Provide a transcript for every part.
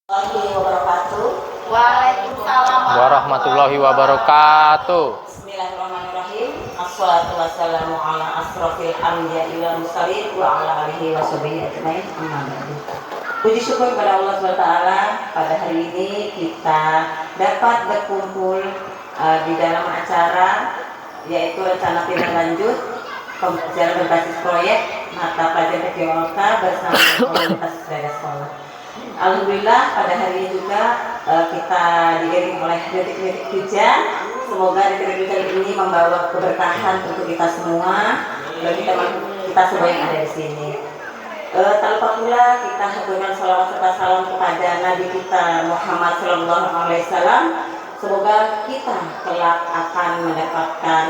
Waalaikumsalam warahmatullahi wabarakatuh. Bismillahirrahmanirrahim. Assalatu wassalamu ala asrofil anbiya'i wal mursalin wa ala alihi wa sahbihi ajmain. Amma ba'du. Puji syukur kepada Allah SWT, pada hari ini kita dapat berkumpul di dalam acara yaitu rencana tindak lanjut pembelajaran berbasis proyek mata pelajaran PJOK bersama komunitas sepeda sekolah. Alhamdulillah pada hari ini juga kita diiringi oleh detik-detik hujan. Semoga detik-detik hujan ini membawa keberkahan untuk kita semua, bagi kita semua yang ada di sini. Tak lupa pula kita haturkan salawat serta salam kepada Nabi kita Muhammad SAW. Semoga kita kelak akan mendapatkan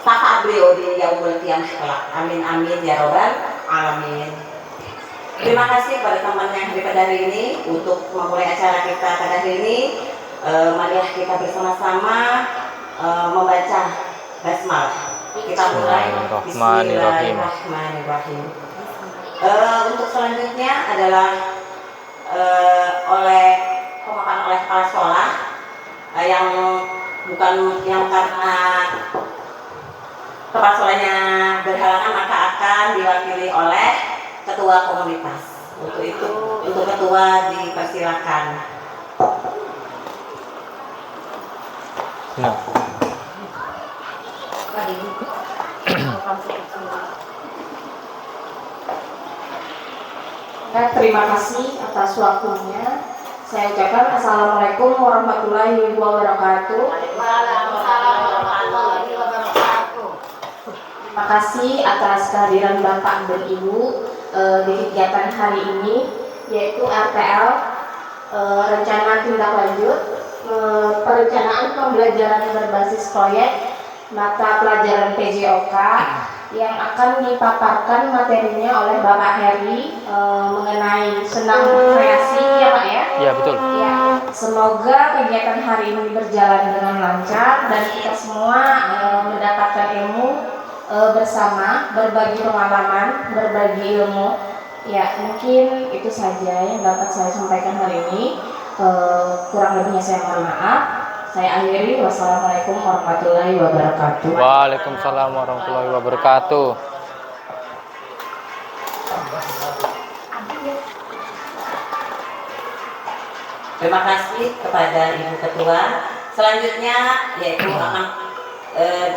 syafaat beliau di yaumul qiyamah kelak. Amin amin ya robbal alamin. Terima kasih kepada teman yang hadir pada hari ini untuk memulai acara kita pada hari ini. Marilah kita bersama-sama membaca basmalah. Kita mulai Bismillahirrahmanirrahim. Untuk selanjutnya adalah pemaparan oleh kepala sekolah yang bukan yang karena kepala sekolahnya berhalangan maka akan diwakili oleh ketua komunitas. Untuk itu, untuk ketua dipersilakan. Nah. Terima kasih atas waktunya. Saya ucapkan Assalamualaikum warahmatullahi wabarakatuh. Waalaikumsalam warahmatullahi wabarakatuh. Terima kasih atas kehadiran Bapak dan Ibu di kegiatan hari ini, yaitu RTL, rencana tindak lanjut perencanaan pembelajaran berbasis proyek mata pelajaran PJOK yang akan dipaparkan materinya oleh Bapak Heri mengenai senam kreasi, ya Pak ya? Iya betul. Ya, semoga kegiatan hari ini berjalan dengan lancar dan kita semua mendapatkan ilmu bersama, berbagi pengalaman, berbagi ilmu. Ya, mungkin itu saja yang dapat saya sampaikan hari ini. Kurang lebihnya saya mohon maaf. Saya akhiri. Wassalamualaikum warahmatullahi wabarakatuh. Waalaikumsalam warahmatullahi wabarakatuh. Terima kasih kepada Ibu Ketua. Selanjutnya yaitu akan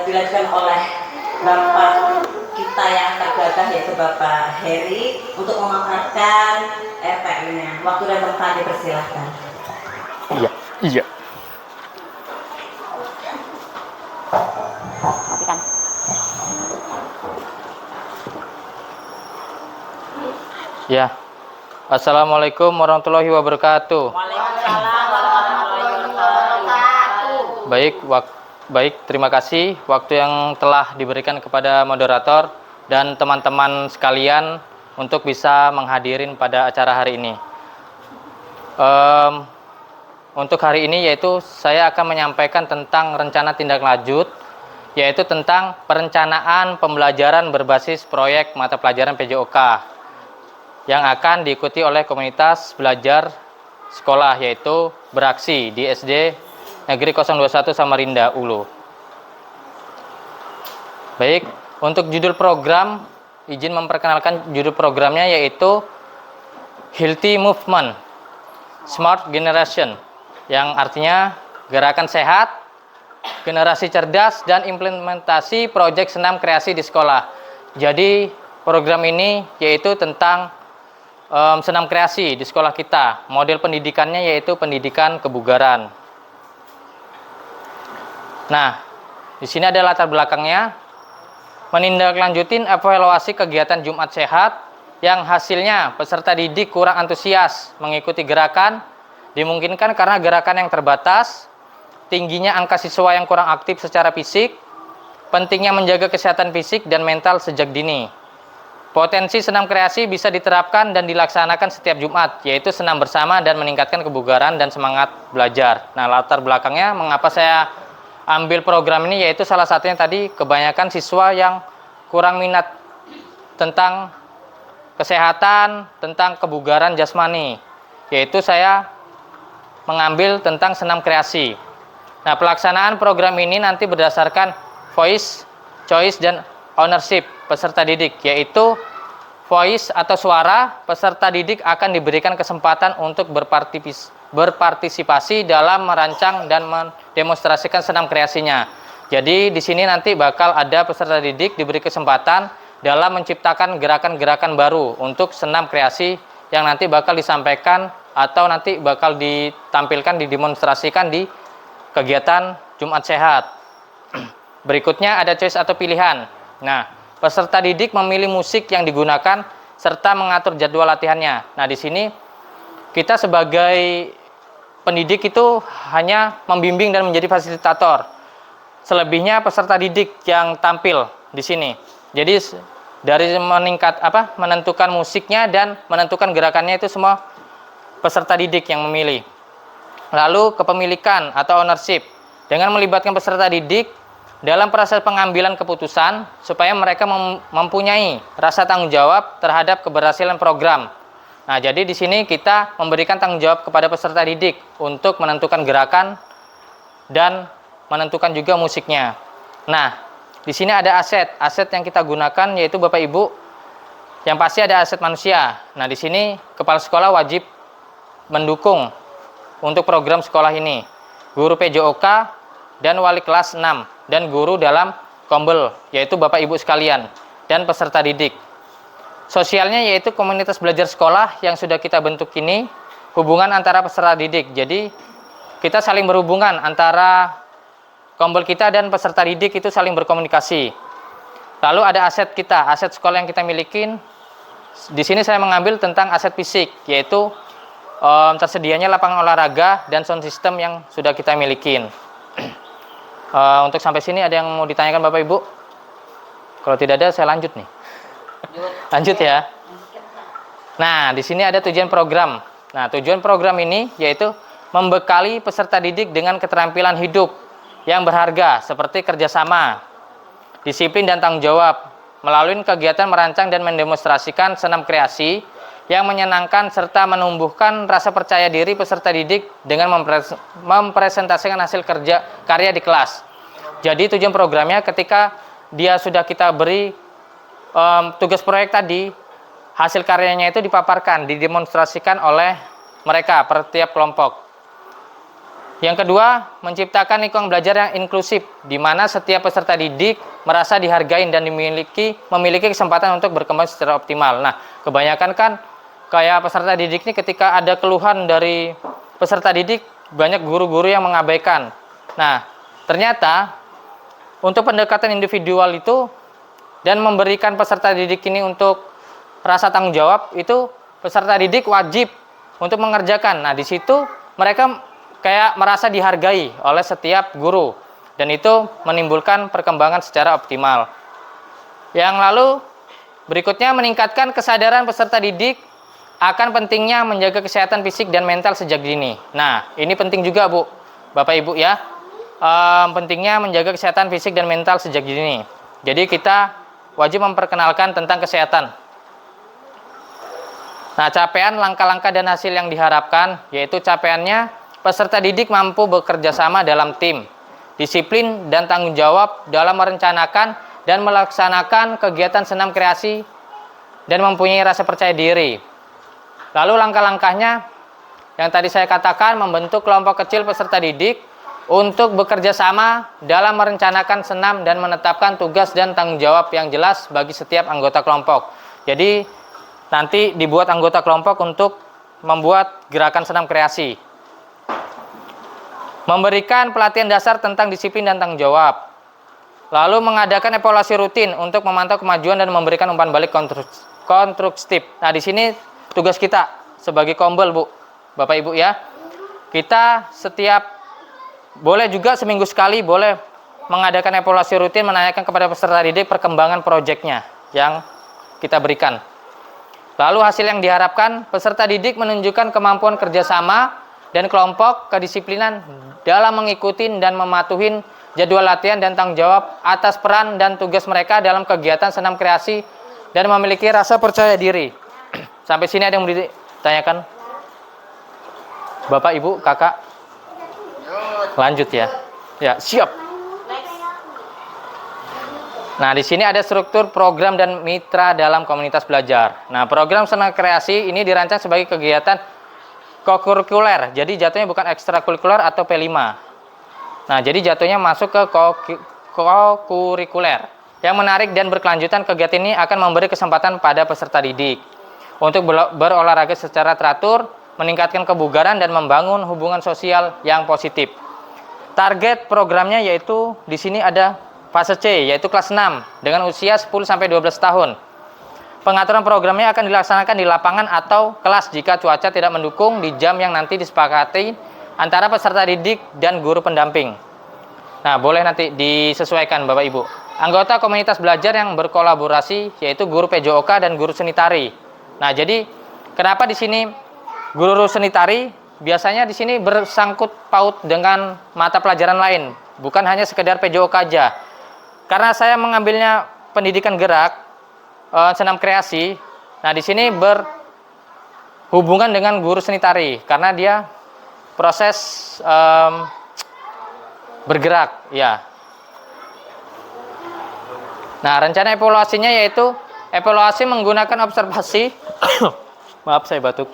dilanjutkan oleh Bapak kita yang tergagah yaitu Bapak Heri untuk memaparkan RPL-nya. Waktu dan tempat dipersilahkan. Iya. Ya. Assalamualaikum warahmatullahi wabarakatuh. Waalaikumsalam warahmatullahi wabarakatuh. Baik, terima kasih waktu yang telah diberikan kepada moderator dan teman-teman sekalian untuk bisa menghadirin pada acara hari ini. Untuk hari ini yaitu saya akan menyampaikan tentang rencana tindak lanjut, yaitu tentang perencanaan pembelajaran berbasis proyek mata pelajaran PJOK yang akan diikuti oleh komunitas belajar sekolah, yaitu beraksi di SD Negeri 021 Samarinda Ulu. Baik, untuk judul program, izin memperkenalkan judul programnya yaitu Healthy Movement Smart Generation, yang artinya gerakan sehat, generasi cerdas, dan implementasi proyek senam kreasi di sekolah. Jadi program ini yaitu tentang senam kreasi di sekolah kita. Model pendidikannya yaitu pendidikan kebugaran. Nah, di sini ada latar belakangnya. Menindaklanjutin evaluasi kegiatan Jumat Sehat yang hasilnya peserta didik kurang antusias mengikuti gerakan, dimungkinkan karena gerakan yang terbatas, tingginya angka siswa yang kurang aktif secara fisik, pentingnya menjaga kesehatan fisik dan mental sejak dini. Potensi senam kreasi bisa diterapkan dan dilaksanakan setiap Jumat, yaitu senam bersama dan meningkatkan kebugaran dan semangat belajar. Nah, latar belakangnya mengapa saya ambil program ini, yaitu salah satunya tadi kebanyakan siswa yang kurang minat tentang kesehatan, tentang kebugaran jasmani, yaitu saya mengambil tentang senam kreasi. Nah, pelaksanaan program ini nanti berdasarkan voice, choice, dan ownership peserta didik, yaitu voice atau suara, peserta didik akan diberikan kesempatan untuk berpartisipasi dalam merancang dan mendemonstrasikan senam kreasinya. Jadi di sini nanti bakal ada peserta didik diberi kesempatan dalam menciptakan gerakan-gerakan baru untuk senam kreasi yang nanti bakal disampaikan atau nanti bakal ditampilkan, didemonstrasikan di kegiatan Jumat Sehat. Berikutnya ada choice atau pilihan. Nah, peserta didik memilih musik yang digunakan serta mengatur jadwal latihannya. Nah, di sini kita sebagai pendidik itu hanya membimbing dan menjadi fasilitator. Selebihnya peserta didik yang tampil di sini. Jadi dari menentukan musiknya dan menentukan gerakannya itu semua peserta didik yang memilih. Lalu kepemilikan atau ownership dengan melibatkan peserta didik dalam proses pengambilan keputusan supaya mereka mempunyai rasa tanggung jawab terhadap keberhasilan program. Nah, jadi di sini kita memberikan tanggung jawab kepada peserta didik untuk menentukan gerakan dan menentukan juga musiknya. Nah, di sini ada aset yang kita gunakan yaitu Bapak Ibu, yang pasti ada aset manusia. Nah, di sini kepala sekolah wajib mendukung untuk program sekolah ini, guru PJOK dan wali kelas 6 dan guru dalam kombel yaitu Bapak Ibu sekalian dan peserta didik. Sosialnya yaitu komunitas belajar sekolah yang sudah kita bentuk ini, hubungan antara peserta didik. Jadi kita saling berhubungan antara kombel kita dan peserta didik itu saling berkomunikasi. Lalu ada aset kita, aset sekolah yang kita miliki. Di sini saya mengambil tentang aset fisik, yaitu tersedianya lapangan olahraga dan sound system yang sudah kita miliki. Untuk sampai sini ada yang mau ditanyakan Bapak Ibu? Kalau tidak ada, saya lanjut nih. Lanjut ya. Nah, di sini ada tujuan program. Nah, tujuan program ini yaitu membekali peserta didik dengan keterampilan hidup yang berharga seperti kerjasama, disiplin dan tanggung jawab melalui kegiatan merancang dan mendemonstrasikan senam kreasi yang menyenangkan serta menumbuhkan rasa percaya diri peserta didik dengan mempresentasikan hasil karya di kelas. Jadi tujuan programnya ketika dia sudah kita beri tugas proyek tadi, hasil karyanya itu dipaparkan, didemonstrasikan oleh mereka per tiap kelompok. Yang kedua, menciptakan lingkungan belajar yang inklusif, di mana setiap peserta didik merasa dihargai dan memiliki kesempatan untuk berkembang secara optimal. Nah, kebanyakan kan kayak peserta didik ini ketika ada keluhan dari peserta didik, banyak guru-guru yang mengabaikan. Nah, ternyata untuk pendekatan individual itu dan memberikan peserta didik ini untuk rasa tanggung jawab, itu peserta didik wajib untuk mengerjakan. Nah, di situ mereka kayak merasa dihargai oleh setiap guru dan itu menimbulkan perkembangan secara optimal. Yang lalu berikutnya meningkatkan kesadaran peserta didik akan pentingnya menjaga kesehatan fisik dan mental sejak dini. Nah, ini penting juga Bu, Bapak Ibu ya. Pentingnya menjaga kesehatan fisik dan mental sejak dini. Jadi kita wajib memperkenalkan tentang kesehatan. Nah, capaian, langkah-langkah dan hasil yang diharapkan yaitu capaiannya peserta didik mampu bekerja sama dalam tim, disiplin dan tanggung jawab dalam merencanakan dan melaksanakan kegiatan senam kreasi dan mempunyai rasa percaya diri. Lalu langkah-langkahnya yang tadi saya katakan, membentuk kelompok kecil peserta didik untuk bekerja sama dalam merencanakan senam dan menetapkan tugas dan tanggung jawab yang jelas bagi setiap anggota kelompok. Jadi nanti dibuat anggota kelompok untuk membuat gerakan senam kreasi. Memberikan pelatihan dasar tentang disiplin dan tanggung jawab. Lalu mengadakan evaluasi rutin untuk memantau kemajuan dan memberikan umpan balik konstruktif. Nah, di sini tugas kita sebagai kombel, Bu, Bapak Ibu ya. Kita boleh juga seminggu sekali boleh mengadakan evaluasi rutin, menanyakan kepada peserta didik perkembangan proyeknya yang kita berikan. Lalu hasil yang diharapkan, peserta didik menunjukkan kemampuan kerjasama dan kelompok, kedisiplinan dalam mengikuti dan mematuhi jadwal latihan dan tanggung jawab atas peran dan tugas mereka dalam kegiatan senam kreasi dan memiliki rasa percaya diri Sampai sini ada yang mau ditanyakan? Bapak, Ibu, Kakak? Lanjut ya. Ya, siap. Nah, di sini ada struktur program dan mitra dalam komunitas belajar. Nah, program seni kreasi ini dirancang sebagai kegiatan kokurikuler. Jadi jatuhnya bukan ekstrakurikuler atau P5. Nah, jadi jatuhnya masuk ke kokurikuler. Yang menarik dan berkelanjutan, kegiatan ini akan memberi kesempatan pada peserta didik untuk berolahraga secara teratur, meningkatkan kebugaran dan membangun hubungan sosial yang positif. Target programnya yaitu di sini ada fase C, yaitu kelas 6 dengan usia 10 sampai 12 tahun. Pengaturan programnya akan dilaksanakan di lapangan atau kelas jika cuaca tidak mendukung di jam yang nanti disepakati antara peserta didik dan guru pendamping. Nah, boleh nanti disesuaikan Bapak Ibu. Anggota komunitas belajar yang berkolaborasi yaitu guru PJOK dan guru seni tari. Nah, jadi kenapa di sini guru seni tari biasanya di sini bersangkut paut dengan mata pelajaran lain, bukan hanya sekedar PJOK aja. Karena saya mengambilnya pendidikan gerak, senam kreasi. Nah, di sini berhubungan dengan guru seni tari karena dia proses bergerak, ya. Nah, rencana evaluasinya yaitu evaluasi menggunakan observasi, maaf saya batuk,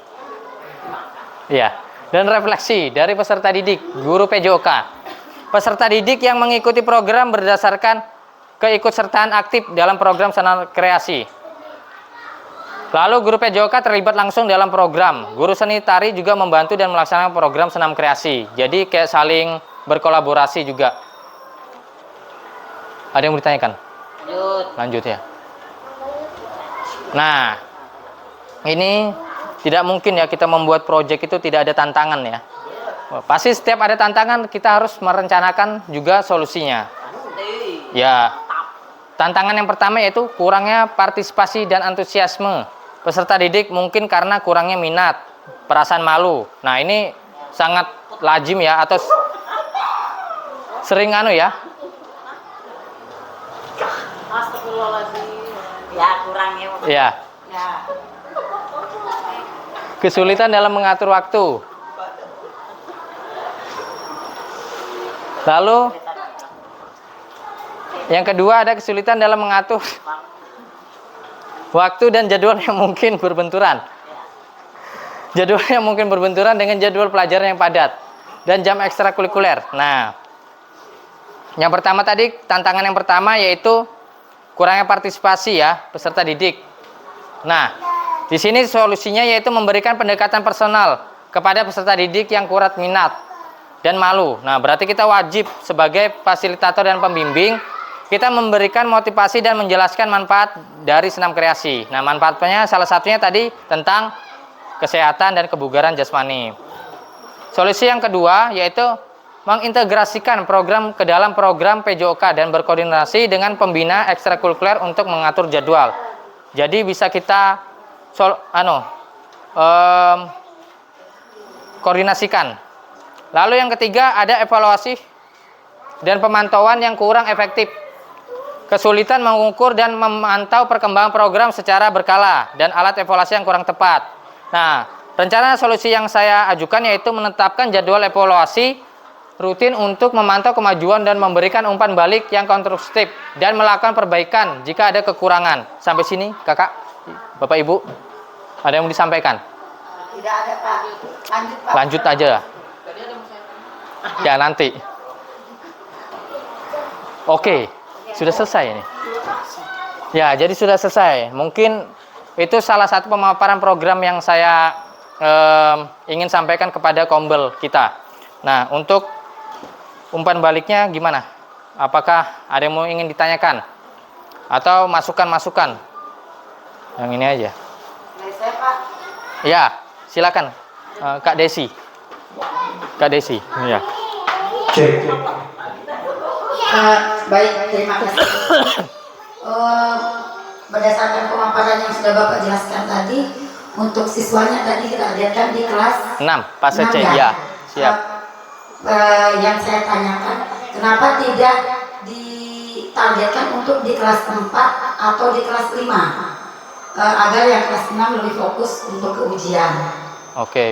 ya, dan refleksi dari peserta didik, guru PJOK. Peserta didik yang mengikuti program berdasarkan keikutsertaan aktif dalam program senam kreasi. Lalu guru PJOK terlibat langsung dalam program. Guru seni tari juga membantu dan melaksanakan program senam kreasi. Jadi kayak saling berkolaborasi juga. Ada yang mau ditanyakan? Lanjut ya. Nah, ini tidak mungkin ya kita membuat proyek itu tidak ada tantangan ya. Pasti setiap ada tantangan kita harus merencanakan juga solusinya. Ya, tantangan yang pertama yaitu kurangnya partisipasi dan antusiasme peserta didik, mungkin karena kurangnya minat, perasaan malu. Nah, ini sangat lazim ya, atau sering ya. Ya, kurangnya. Ya. Kesulitan dalam mengatur waktu. Lalu yang kedua ada kesulitan dalam mengatur waktu dan jadwal yang mungkin berbenturan. Jadwal yang mungkin berbenturan dengan jadwal pelajaran yang padat dan jam ekstrakurikuler. Nah, yang pertama tadi, tantangan yang pertama yaitu kurangnya partisipasi ya peserta didik. Nah, di sini solusinya yaitu memberikan pendekatan personal kepada peserta didik yang kurang minat dan malu. Nah, berarti kita wajib sebagai fasilitator dan pembimbing kita memberikan motivasi dan menjelaskan manfaat dari senam kreasi. Nah, manfaatnya salah satunya tadi tentang kesehatan dan kebugaran jasmani. Solusi yang kedua yaitu mengintegrasikan program ke dalam program PJOK dan berkoordinasi dengan pembina ekstrakurikuler untuk mengatur jadwal. Jadi bisa kita koordinasikan. Lalu yang ketiga ada evaluasi dan pemantauan yang kurang efektif. Kesulitan mengukur dan memantau perkembangan program secara berkala dan alat evaluasi yang kurang tepat. Nah, rencana solusi yang saya ajukan yaitu menetapkan jadwal evaluasi rutin untuk memantau kemajuan dan memberikan umpan balik yang konstruktif dan melakukan perbaikan jika ada kekurangan. Sampai sini, Kakak, Bapak, Ibu, ada yang mau disampaikan? Tidak ada, Pak. Lanjut, Pak. Lanjut aja. Ya, nanti. Oke, sudah selesai ini. Ya, jadi sudah selesai. Mungkin itu salah satu pemaparan program yang saya ingin sampaikan kepada kombel kita. Nah, untuk umpan baliknya gimana? Apakah ada yang mau ingin ditanyakan? Atau masukan-masukan? Yang ini aja. Saya, Pak. Ya, silakan. Kak Desi. Kak Desi. Ya. Baik, terima kasih. Berdasarkan pemaparan yang sudah Bapak jelaskan tadi, untuk siswanya tadi kita lihatkan di kelas 6, fase C. 6 Ya, siap. Yang saya tanyakan, kenapa tidak ditargetkan untuk di kelas 4 atau di kelas 5? agar yang kelas 6 lebih fokus untuk ke ujian. Oke,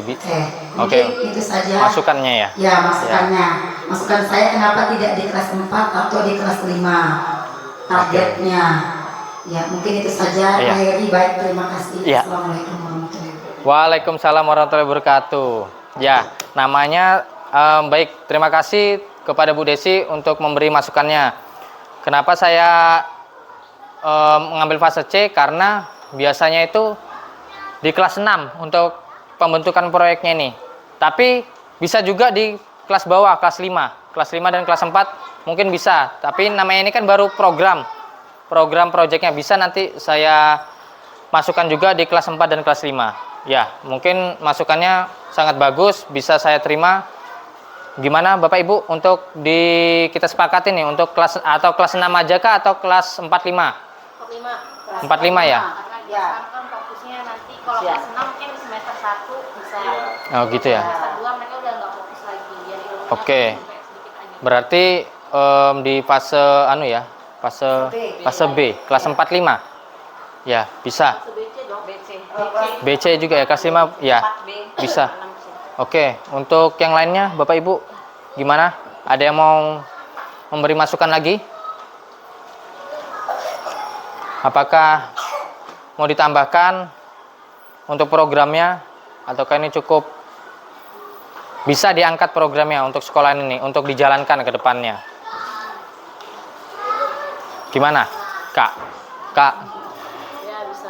Mungkin itu saja masukannya ya. Ya, masukannya. Masukan saya kenapa tidak di kelas 4 atau di kelas 5 targetnya. Ya, mungkin itu saja. Iya. Pak Heri, baik, terima kasih. Iya. Assalamualaikum warahmatullahi wabarakatuh. Waalaikumsalam warahmatullahi wabarakatuh. Ya, namanya baik. Terima kasih kepada Bu Desi untuk memberi masukannya. Kenapa saya mengambil fase C? Karena biasanya itu di kelas 6 untuk pembentukan proyeknya ini. Tapi bisa juga di kelas bawah, kelas 5. Kelas 5 dan kelas 4 mungkin bisa. Tapi namanya ini kan baru program proyeknya. Bisa nanti saya masukkan juga di kelas 4 dan kelas 5. Ya, mungkin masukannya sangat bagus, bisa saya terima. Gimana Bapak Ibu untuk kita sepakati nih untuk kelas atau kelas 6 aja kah atau kelas 45? 45 ya? Ya. Kan fokusnya nanti kalau kelas 6 mungkin di semester 1 bisa. Oh gitu ya. Semester 2 mereka udah nggak fokus lagi. Biar ilmunya Oke. sampai sedikit aja. Berarti di fase fase B, kelas 45. Ya, bisa. BC juga ya, kelas 5 ya. Bisa. Oke, untuk yang lainnya Bapak Ibu gimana? Ada yang mau memberi masukan lagi? Apakah mau ditambahkan untuk programnya ataukah ini cukup bisa diangkat programnya untuk sekolah ini untuk dijalankan ke depannya? Gimana? Kak? Ya bisa.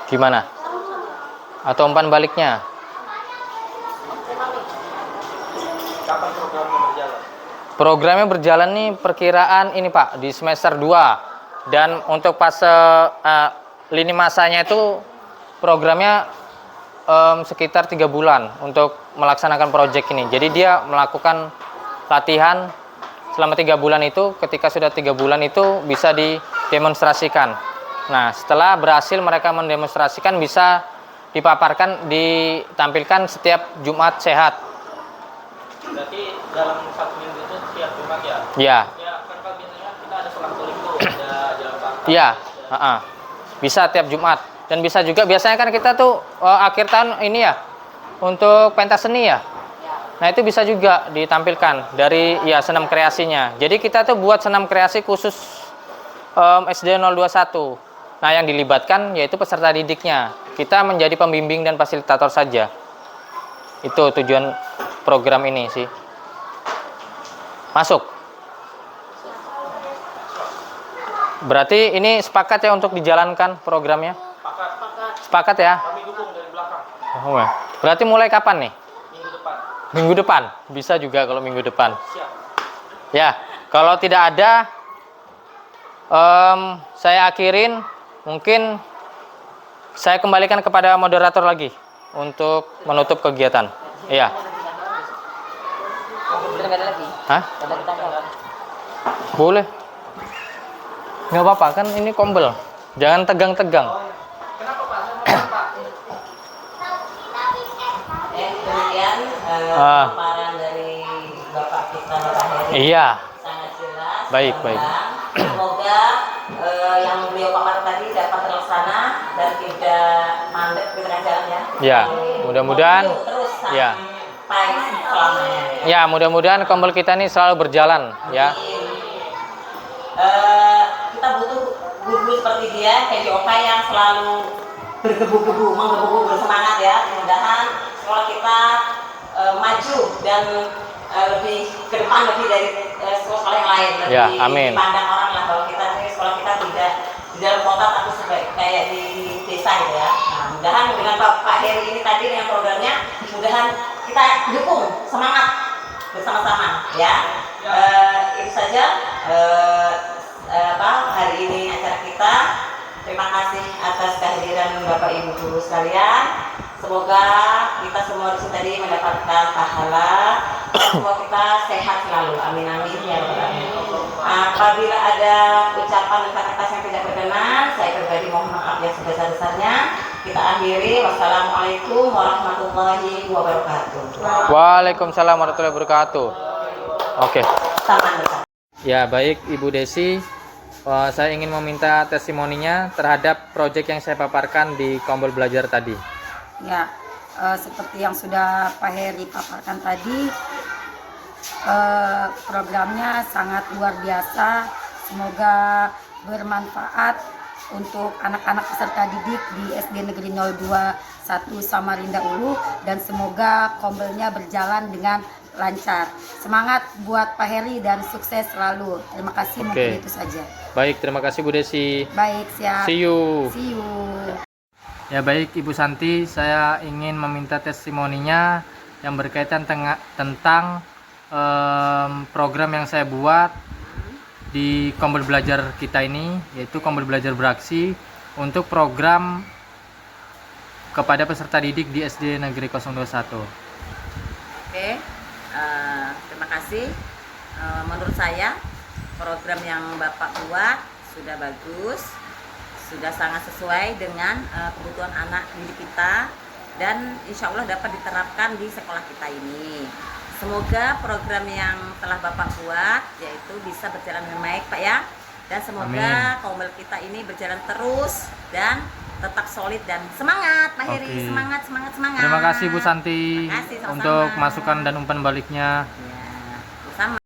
Gimana? Atau umpan baliknya? Kapan programnya berjalan? Programnya berjalan nih perkiraan ini Pak di semester 2. Dan untuk fase lini masanya itu programnya sekitar 3 bulan untuk melaksanakan proyek ini. Jadi dia melakukan latihan selama 3 bulan itu. Ketika sudah 3 bulan itu bisa didemonstrasikan. Nah, setelah berhasil mereka mendemonstrasikan bisa dipaparkan, ditampilkan setiap Jumat sehat. Berarti dalam 1 minggu itu setiap Jumat ya? Ya. Ya, kan Pak, biasanya kita ada selang tulis tuh, ada jalan pakar. Iya, bisa tiap Jumat. Dan bisa juga biasanya kan kita tuh akhir tahun ini ya untuk pentas seni ya. Nah itu bisa juga ditampilkan dari ya senam kreasinya. Jadi kita tuh buat senam kreasi khusus SD 021. Nah yang dilibatkan yaitu peserta didiknya. Kita menjadi pembimbing dan fasilitator saja. Itu tujuan program ini sih. Masuk. Berarti ini sepakat ya untuk dijalankan programnya? Sepakat ya? Kami dukung dari belakang. Oh, berarti mulai kapan nih? Minggu depan. Minggu depan? Bisa juga kalau minggu depan. Siap. Ya, kalau tidak ada, saya akhirin. Mungkin saya kembalikan kepada moderator lagi untuk menutup kegiatan. Iya. Hah? Boleh. Nggak apa-apa, kan ini kombel. Jangan tegang-tegang. Kemudian paparan dari Bapak kita Bapak Heri Iya. sangat jelas. Baik, gamblang. baik. Semoga yang beliau paparkan tadi dapat terlaksana dan tidak mandek di tengah jalan ya. Ya, mudah-mudahan. Terus Ya. sampai selamanya. Ya, mudah-mudahan kombel kita ini selalu berjalan ya. Kita butuh guru seperti dia, kayak Oka yang selalu bergebu-gebu, menggebu-gebu bersemangat ya. Mudah-mudahan sekolah kita maju dan lebih ke depan lebih dari sekolah yang lain. Lebih Ya, amin. dipandang orang lah bahwa kita ini sekolah kita tidak di dalam kota tapi kayak di desa gitu ya. Nah, mudahan dengan Pak Heri ini tadi dengan programnya, mudahan kita dukung semangat bersama-sama ya. Itu saja hari ini acara kita. Terima kasih atas kehadiran Bapak Ibu guru sekalian. Semoga kita semua di sini tadi mendapatkan pahala. Semoga kita sehat selalu. Amin amin ya rabbal alamin. Apabila ada ucapan dan kata-kata yang tidak berkenan, saya pribadi mohon maaf yang sebesar-besarnya. Kita akhiri. Wassalamualaikum warahmatullahi wabarakatuh. Waalaikumsalam warahmatullahi wabarakatuh. Oke. Taman besar. Ya, baik Ibu Desi. Saya ingin meminta testimoninya terhadap proyek yang saya paparkan di Kompol Belajar tadi. Ya, seperti yang sudah Pak Heri paparkan tadi, programnya sangat luar biasa. Semoga bermanfaat untuk anak-anak peserta didik di SD Negeri 021 Samarinda Ulu, dan semoga kombelnya berjalan dengan lancar. Semangat buat Pak Heri dan sukses selalu. Terima kasih. Mungkin itu saja. Baik, terima kasih Bu Desi. Baik, siap. See you. See you. Ya, baik Ibu Santi, saya ingin meminta testimoninya yang berkaitan tentang program yang saya buat di Kompol Belajar kita ini, yaitu Kompol Belajar Beraksi untuk program kepada peserta didik di SD Negeri 021. Oke, terima kasih. Menurut saya program yang Bapak buat sudah bagus, sudah sangat sesuai dengan kebutuhan anak didik kita, dan insya Allah dapat diterapkan di sekolah kita ini. Semoga program yang telah Bapak buat yaitu bisa berjalan dengan baik, Pak ya, dan semoga Kompol kita ini berjalan terus dan tetap solid dan semangat, Pak Heri. Semangat. Terima kasih Bu Santi. Terima kasih, sama-sama. Untuk masukan dan umpan baliknya. Ya, sama.